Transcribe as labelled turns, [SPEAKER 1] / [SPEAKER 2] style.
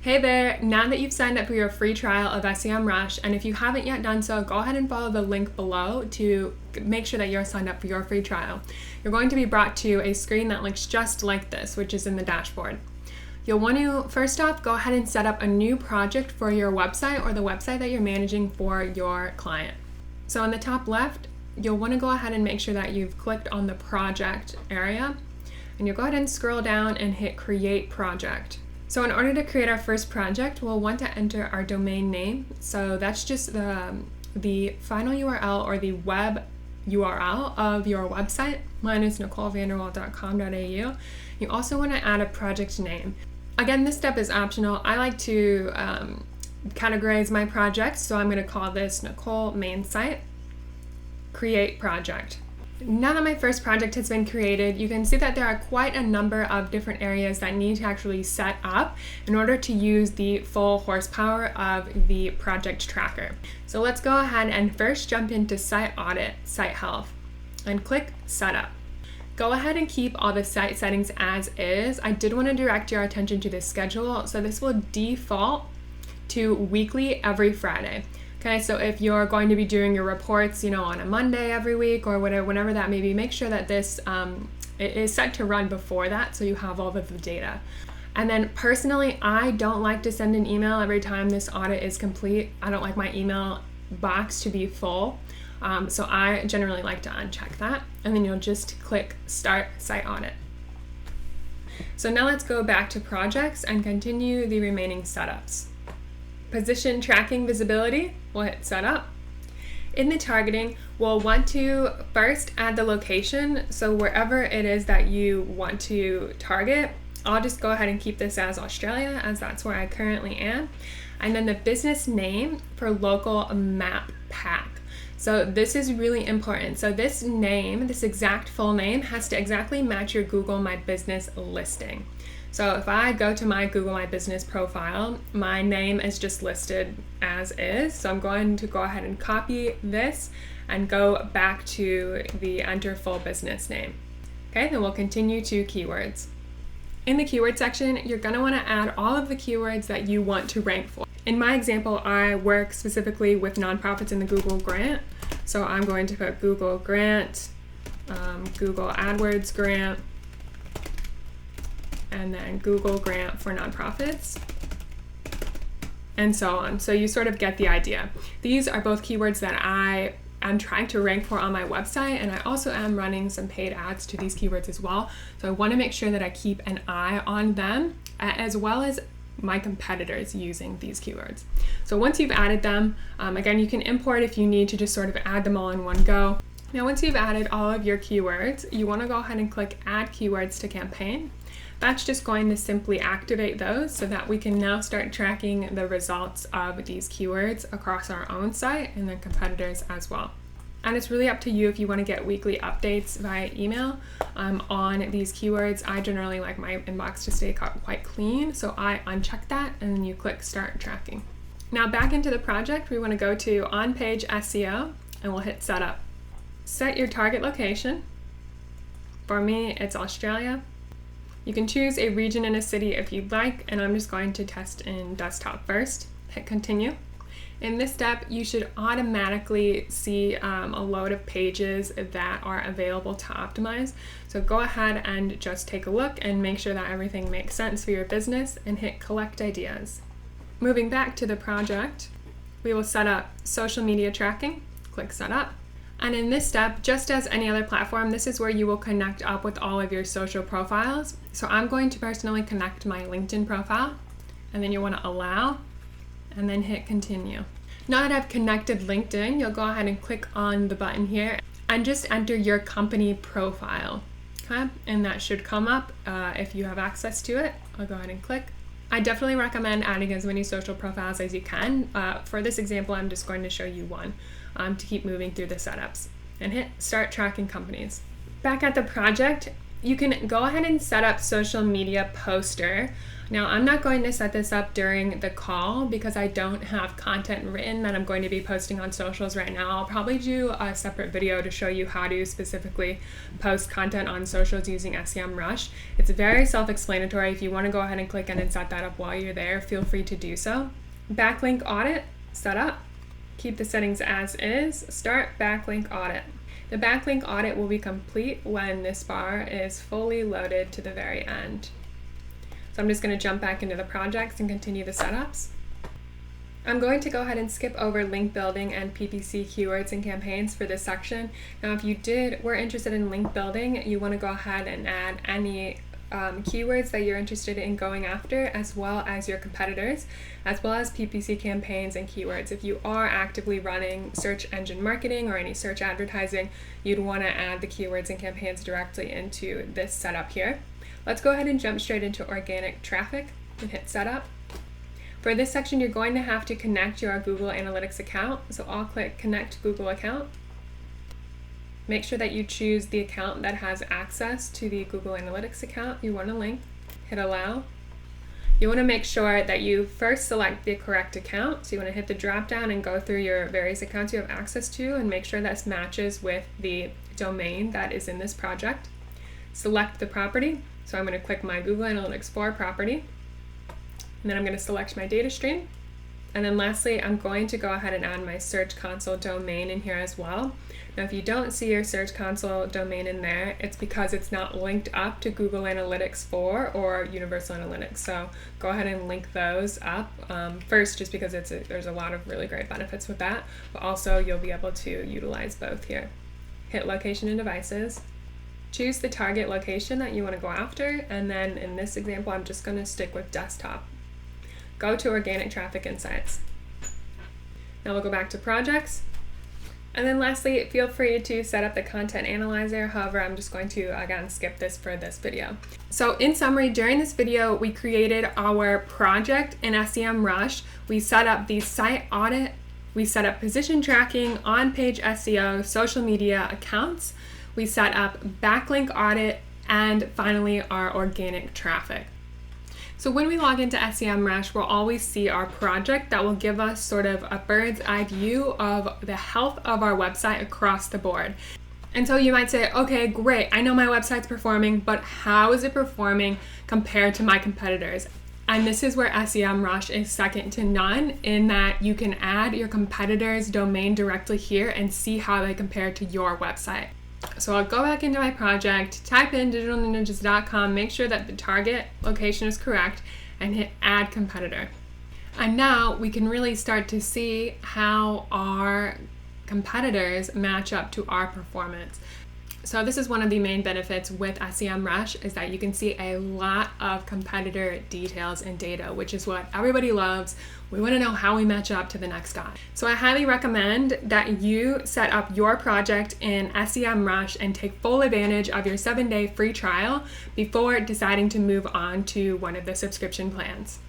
[SPEAKER 1] Hey there, now that you've signed up for your free trial of Semrush, and if you haven't yet done so, go ahead and follow the link below to make sure that you're signed up for your free trial. You're going to be brought to a screen that looks just like this, which is in the dashboard. You'll want to, first off, go ahead and set up a new project for your website or the website that you're managing for your client. So in the top left, you'll want to go ahead and make sure that you've clicked on the project area, and you'll go ahead and scroll down and hit create project. So in order to create our first project, we'll want to enter our domain name. So that's just the final URL or the web URL of your website. Mine is nicholevanderwall.com.au. You also want to add a project name. Again, this step is optional. I like to categorize my projects, so I'm going to call this Nichole main site, create project. Now that my first project has been created, you can see that there are quite a number of different areas that need to actually set up in order to use the full horsepower of the project tracker. So let's go ahead and first jump into Site Audit, Site Health, and click Setup. Go ahead and keep all the site settings as is. I did want to direct your attention to the schedule, so this will default to weekly every Friday. Okay, so if you're going to be doing your reports, on a Monday every week or whenever that may be, make sure that this it is set to run before that so you have all of the data. And then personally, I don't like to send an email every time this audit is complete. I don't like my email box to be full. So I generally like to uncheck that, and then you'll just click Start Site Audit. So now let's go back to projects and continue the remaining setups. Position tracking visibility, we'll hit setup. In the targeting, we'll want to first add the location. So wherever it is that you want to target, I'll just go ahead and keep this as Australia, as that's where I currently am. And then the business name for local map pack. So this is really important. So this name, this exact full name, has to exactly match your Google My Business listing. So if I go to my Google My Business profile, my name is just listed as is. So I'm going to go ahead and copy this and go back to the enter full business name. Okay, then we'll continue to keywords. In the keyword section, you're going to want to add all of the keywords that you want to rank for. In my example, I work specifically with nonprofits in the Google Grant. So I'm going to put Google Grant, Google AdWords Grant, and then Google Grant for nonprofits, and so on. So you sort of get the idea. These are both keywords that I am trying to rank for on my website, and I also am running some paid ads to these keywords as well. So I want to make sure that I keep an eye on them, as well as my competitors using these keywords. So once you've added them, again, you can import if you need to just sort of add them all in one go. Now, once you've added all of your keywords, you want to go ahead and click Add Keywords to Campaign. That's just going to simply activate those so that we can now start tracking the results of these keywords across our own site and then competitors as well. And it's really up to you if you want to get weekly updates via email on these keywords. I generally like my inbox to stay quite clean, so I uncheck that and then you click Start Tracking. Now back into the project, we want to go to On-Page SEO and we'll hit Setup. Set your target location. For me, it's Australia. You can choose a region and a city if you'd like, and I'm just going to test in desktop first. Hit continue. In this step, you should automatically see a load of pages that are available to optimize. So go ahead and just take a look and make sure that everything makes sense for your business and hit collect ideas. Moving back to the project, we will set up social media tracking. Click setup. And in this step, just as any other platform, this is where you will connect up with all of your social profiles. So I'm going to personally connect my LinkedIn profile, and then you want to allow, and then hit continue. Now that I've connected LinkedIn, you'll go ahead and click on the button here and just enter your company profile. Okay, and that should come up if you have access to it. I'll go ahead and click. I definitely recommend adding as many social profiles as you can. For this example, I'm just going to show you one to keep moving through the setups, and hit Start Tracking Companies. Back at the project, you can go ahead and set up social media poster. Now, I'm not going to set this up during the call because I don't have content written that I'm going to be posting on socials right now. I'll probably do a separate video to show you how to specifically post content on socials using Semrush. It's very self-explanatory. If you want to go ahead and click in and set that up while you're there, feel free to do so. Backlink audit, set up. Keep the settings as is. Start backlink audit. The backlink audit will be complete when this bar is fully loaded to the very end. So I'm just going to jump back into the projects and continue the setups. I'm going to go ahead and skip over link building and PPC keywords and campaigns for this section. Now, if you were interested in link building, you want to go ahead and add any keywords that you're interested in going after, as well as your competitors, as well as PPC campaigns and keywords. If you are actively running search engine marketing or any search advertising, you'd want to add the keywords and campaigns directly into this setup here. Let's go ahead and jump straight into organic traffic and hit setup. For this section, you're going to have to connect your Google Analytics account. So I'll click Connect Google Account. Make sure that you choose the account that has access to the Google Analytics account you want to link. Hit Allow. You want to make sure that you first select the correct account. So you want to hit the drop down and go through your various accounts you have access to and make sure that matches with the domain that is in this project. Select the property. So I'm going to click my Google Analytics 4 property, and then I'm going to select my data stream. And then lastly, I'm going to go ahead and add my Search Console domain in here as well. Now, if you don't see your Search Console domain in there, it's because it's not linked up to Google Analytics 4 or Universal Analytics. So go ahead and link those up first, just because there's a lot of really great benefits with that, but also you'll be able to utilize both here. Hit Location and Devices. Choose the target location that you want to go after, and then in this example, I'm just going to stick with desktop. Go to Organic Traffic Insights. Now we'll go back to projects. And then lastly, feel free to set up the content analyzer. However, I'm just going to, again, skip this for this video. So in summary, during this video, we created our project in Semrush. We set up the site audit. We set up position tracking, on-page SEO, social media accounts. We set up backlink audit, and finally our organic traffic. So when we log into Semrush, we'll always see our project that will give us sort of a bird's eye view of the health of our website across the board. And so you might say, okay, great, I know my website's performing, but how is it performing compared to my competitors? And this is where Semrush is second to none, in that you can add your competitor's domain directly here and see how they compare to your website. So I'll go back into my project, type in digitalninjas.com, make sure that the target location is correct, and hit Add Competitor. And now we can really start to see how our competitors match up to our performance. So this is one of the main benefits with Semrush, is that you can see a lot of competitor details and data, which is what everybody loves. We want to know how we match up to the next guy. So I highly recommend that you set up your project in Semrush and take full advantage of your 7-day free trial before deciding to move on to one of the subscription plans.